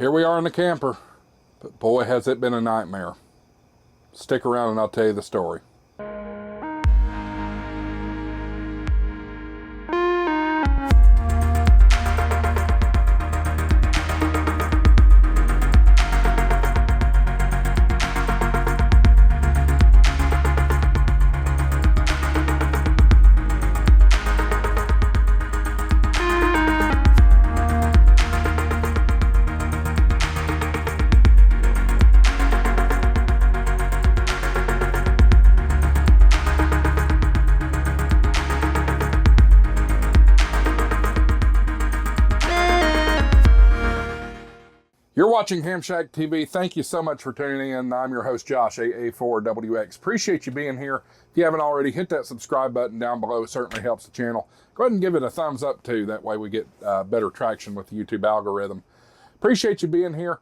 Here we are in the camper, but boy has it been a nightmare. Stick around and I'll tell you the story. You're watching HamShackTV. Thank you so much for tuning in. I'm your host, Josh, AA4WX. Appreciate you being here. If you haven't already, hit that subscribe button down below. It certainly helps the channel. Go ahead and give it a thumbs up, too. That way we get better traction with the YouTube algorithm. Appreciate you being here.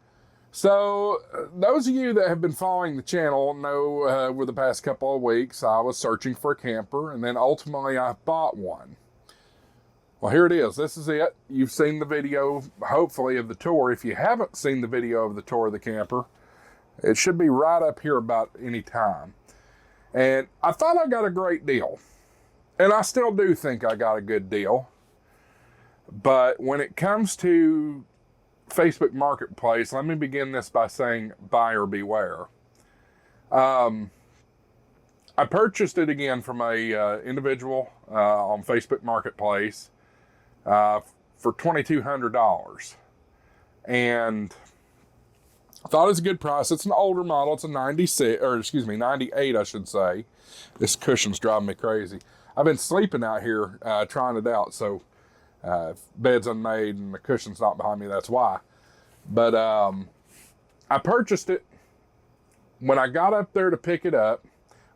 So, those of you that have been following the channel know over the past couple of weeks, I was searching for a camper, and then ultimately I bought one. Well, here it is. This is it. You've seen the video, hopefully, of the tour. If you haven't seen the video of the tour of the camper, it should be right up here about any time. And I thought I got a great deal. And I still do think I got a good deal. But when it comes to Facebook Marketplace, let me begin this by saying buyer beware. I purchased it again from a individual on Facebook Marketplace for $2,200, and I thought it was a good price. It's an older model. It's a 98, I should say. This cushion's driving me crazy. I've been sleeping out here trying it out, so bed's unmade and the cushion's not behind me. That's why. But I purchased it. When I got up there to pick it up,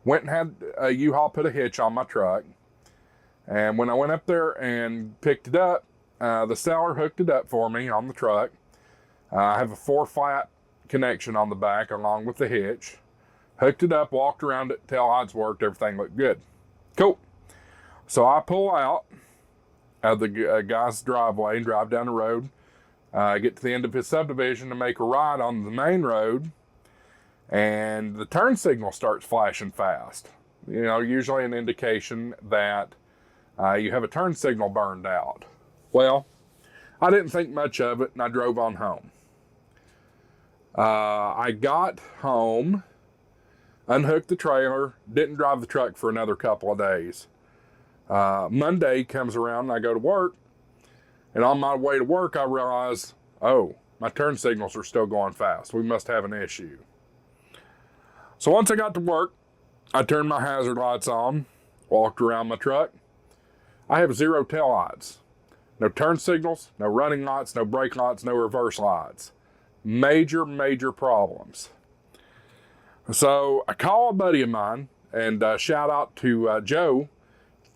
went and had a U-Haul put a hitch on my truck. And when I went up there and picked it up, the seller hooked it up for me on the truck. I have a 4-flat connection on the back along with the hitch. Hooked it up, walked around it, tail lights worked, everything looked good. Cool. So I pull out of the guy's driveway and drive down the road. Get to the end of his subdivision to make a right on the main road. And the turn signal starts flashing fast. You know, usually an indication that you have a turn signal burned out. Well, I didn't think much of it, and I drove on home. I got home, unhooked the trailer, didn't drive the truck for another couple of days. Monday comes around, and I go to work, and on my way to work, I realize, oh, my turn signals are still going fast. We must have an issue. So once I got to work, I turned my hazard lights on, walked around my truck. I have 0 tail lights. No turn signals, no running lights, no brake lights, no reverse lights. Major, major problems. So I call a buddy of mine, and shout out to Joe,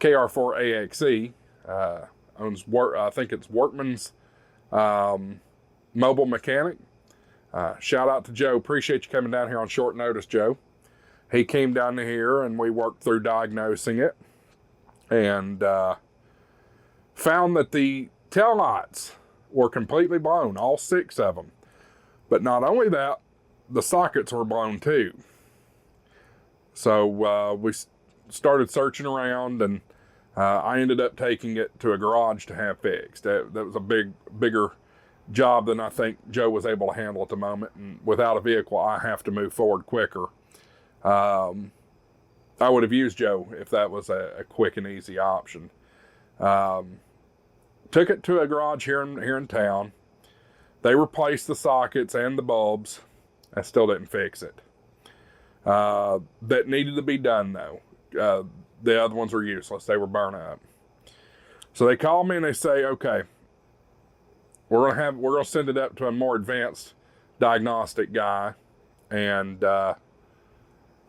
KR4AXE, owns, I think it's Workman's Mobile Mechanic. Shout out to Joe. Appreciate you coming down here on short notice, Joe. He came down to here and we worked through diagnosing it, and found that the tail lights were completely blown, all 6 of them. But not only that, the sockets were blown too. So we started searching around, and I ended up taking it to a garage to have fixed. That was a bigger job than I think Joe was able to handle at the moment, and without a vehicle I have to move forward quicker. I would have used Joe if that was a quick and easy option. Took it to a garage here in town. They replaced the sockets and the bulbs. I still didn't fix it. That needed to be done though. The other ones were useless. They were burnt up. So they call me and they say, okay, we're gonna send it up to a more advanced diagnostic guy and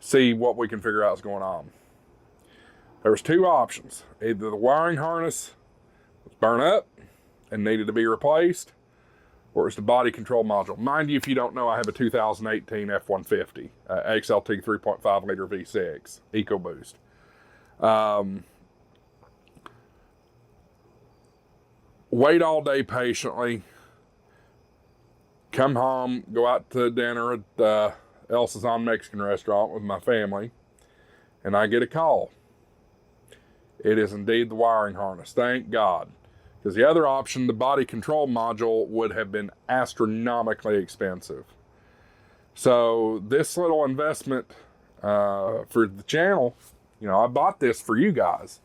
see what we can figure out is going on. There was 2 options. Either the wiring harness was burnt up and needed to be replaced, or it's the body control module. Mind you, if you don't know, I have a 2018 F-150 XLT 3.5 liter V6 EcoBoost. Wait all day patiently. come home, go out to dinner at Elsa's on Mexican restaurant with my family, and I get a call. It is indeed the wiring harness. Thank God. Because the other option, the body control module, would have been astronomically expensive. So this little investment for the channel, I bought this for you guys.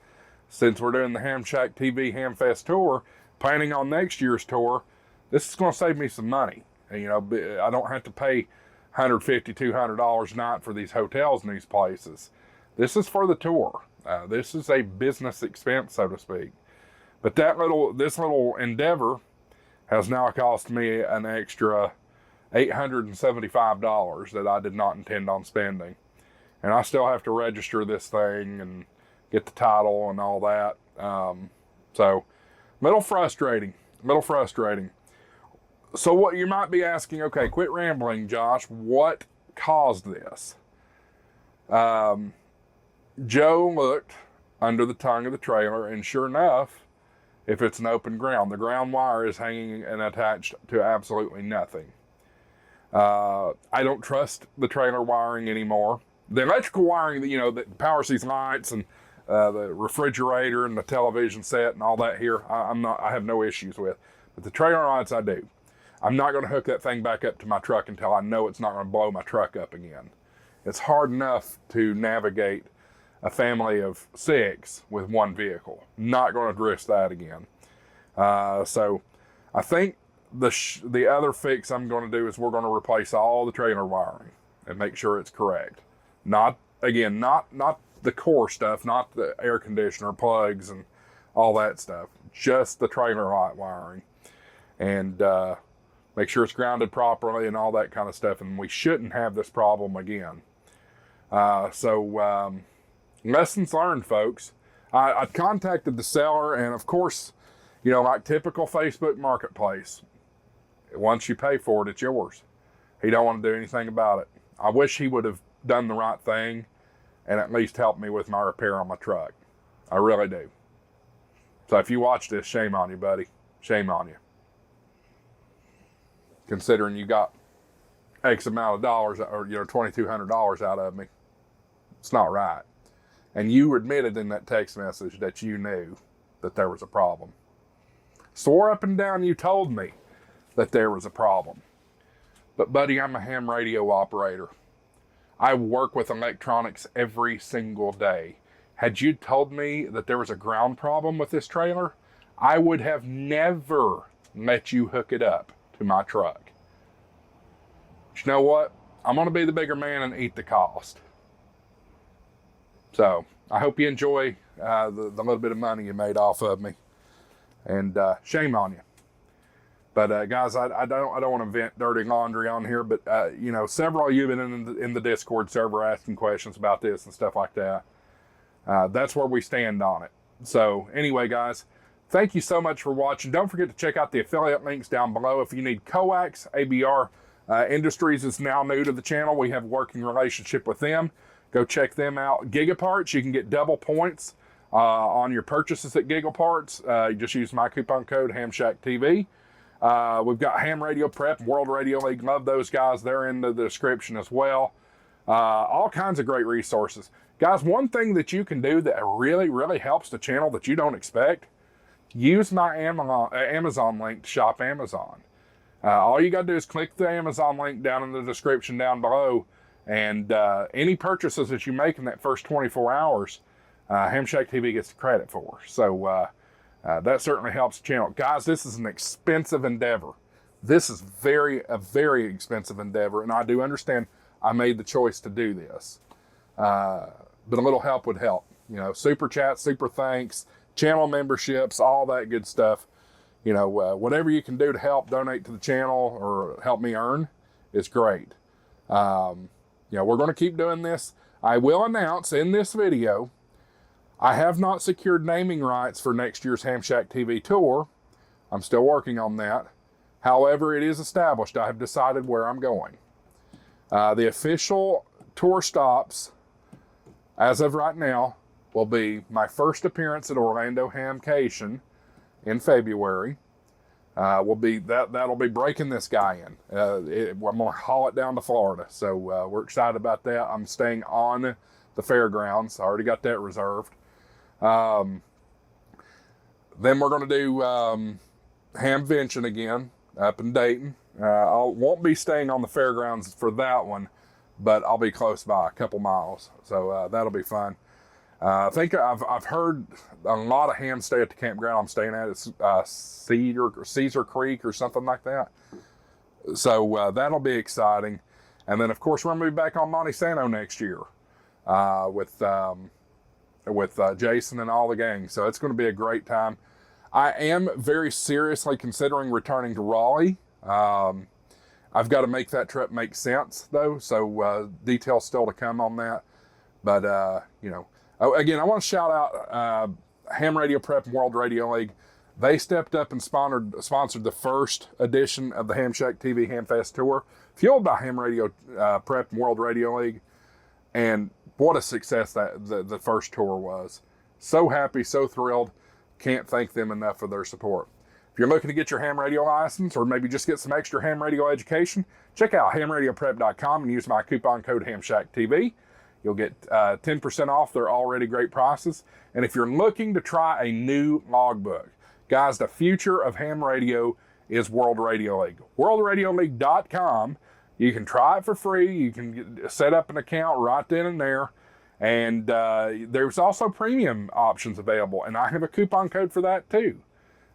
Since we're doing the HamShackTV HamFest tour, planning on next year's tour, this is going to save me some money. And, I don't have to pay $150, $200 a night for these hotels and these places. This is for the tour. This is a business expense, so to speak. But this little endeavor has now cost me an extra $875 that I did not intend on spending. And I still have to register this thing and get the title and all that. So, a little frustrating. So what you might be asking, okay, quit rambling, Josh. What caused this? Joe looked under the tongue of the trailer, and sure enough, if it's an open ground, the ground wire is hanging and attached to absolutely nothing. I don't trust the trailer wiring anymore. The electrical wiring that powers these lights and the refrigerator and the television set and all that here, I have no issues with. But the trailer lights, I do. I'm not going to hook that thing back up to my truck until I know it's not going to blow my truck up again. It's hard enough to navigate a family of 6 with one vehicle. Not going to risk that again. So I think the other fix I'm going to do is we're going to replace all the trailer wiring and make sure it's correct. Not the core stuff, not the air conditioner plugs and all that stuff. Just the trailer light wiring. And make sure it's grounded properly and all that kind of stuff. And we shouldn't have this problem again. So lessons learned, folks. I contacted the seller, and of course, like typical Facebook marketplace, once you pay for it, it's yours. He don't want to do anything about it. I wish he would have done the right thing and at least helped me with my repair on my truck. I really do. So if you watch this, shame on you, buddy. Shame on you. Considering you got X amount of dollars, or $2,200 out of me. It's not right. And you admitted in that text message that you knew that there was a problem. Swore up and down you told me that there was a problem. But buddy, I'm a ham radio operator. I work with electronics every single day. Had you told me that there was a ground problem with this trailer, I would have never let you hook it up to my truck. But you know what? I'm going to be the bigger man and eat the cost. So I hope you enjoy the little bit of money you made off of me. And shame on you. But guys, I don't want to vent dirty laundry on here, but several of you have been in the Discord server asking questions about this and stuff like that. That's where we stand on it. So anyway, guys, thank you so much for watching. Don't forget to check out the affiliate links down below. If you need Coax, ABR Industries is now new to the channel. We have a working relationship with them. Go check them out. Gigaparts, you can get double points on your purchases at Gigaparts. You just use my coupon code HamShackTV. We've got Ham Radio Prep, World Radio League. Love those guys. They're in the description as well. All kinds of great resources. Guys, one thing that you can do that really, really helps the channel that you don't expect, use my Amazon link to shop Amazon. All you got to do is click the Amazon link down in the description down below, and any purchases that you make in that first 24 hours, HamShackTV gets the credit for. So that certainly helps the channel. Guys, this is an expensive endeavor. This is a very expensive endeavor, and I do understand I made the choice to do this. But a little help would help. Super chats, super thanks, channel memberships, all that good stuff. Whatever you can do to help donate to the channel or help me earn is great. We're going to keep doing this. I will announce in this video, I have not secured naming rights for next year's HamShackTV tour. I'm still working on that. However, it is established. I have decided where I'm going. The official tour stops, as of right now, will be my first appearance at Orlando Hamcation in February. That'll be breaking this guy in. I'm gonna haul it down to Florida, so we're excited about that. I'm staying on the fairgrounds. I already got that reserved. Then we're gonna do Hamvention again up in Dayton. I won't be staying on the fairgrounds for that one, but I'll be close by, a couple miles, so that'll be fun. I think I've heard a lot of hams stay at the campground I'm staying at. It's Caesar Creek or something like that. So that'll be exciting. And then, of course, we're going to be back on Monte Santo next year with Jason and all the gang. So it's going to be a great time. I am very seriously considering returning to Raleigh. I've got to make that trip make sense, though. So details still to come on that. But, you know, again, I want to shout out Ham Radio Prep and World Radio League. They stepped up and sponsored the first edition of the HamShackTV HamFest Tour, fueled by Ham Radio Prep and World Radio League. And what a success that the first tour was. So happy, so thrilled. Can't thank them enough for their support. If you're looking to get your ham radio license or maybe just get some extra ham radio education, check out hamradioprep.com and use my coupon code HamShackTV. You'll get 10% off their already great prices. And if you're looking to try a new logbook, guys, the future of ham radio is World Radio League. WorldRadioLeague.com. You can try it for free. You can set up an account right then and there. And there's also premium options available. And I have a coupon code for that too.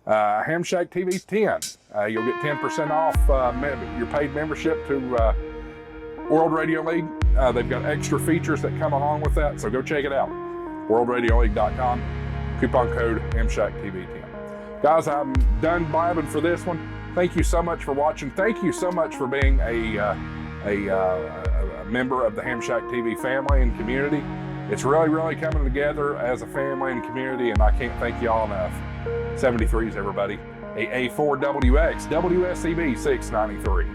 HamShackTV 10. You'll get 10% off your paid membership to World Radio League. They've got extra features that come along with that, so go check it out. WorldRadioLeague.com, coupon code HamShackTV10. Guys, I'm done blabbing for this one. Thank you so much for watching. Thank you so much for being a member of the HamShackTV family and community. It's really coming together as a family and community, and I can't thank you all enough. 73s, everybody. A4WX, WSEB 693.